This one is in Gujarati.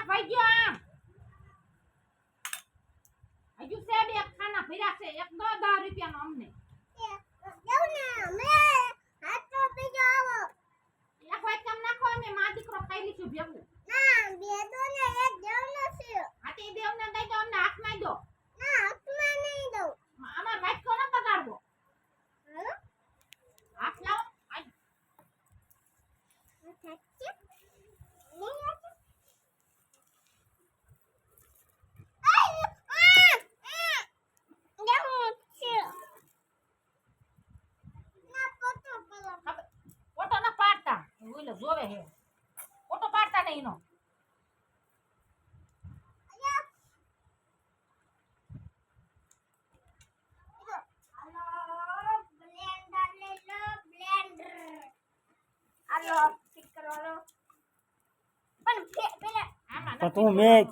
ભાઈ ગયો આમ હજુ છે બે ખાના ભર્યા છે એક 10 રૂપિયાનો અમને એક વાત કેમ નાખો અમે માં દીકરો ખાઈ લીધું ભેગું હાથી દેવને દઈ દો અમને હાથમાં દો અમાર વાટકો ન બગાડવો હાથ લાવો આઈ. ફોટો ન પાડતા ઓલો જોવે હે ફોટો પાડતા નહીં એનો તો તું મેં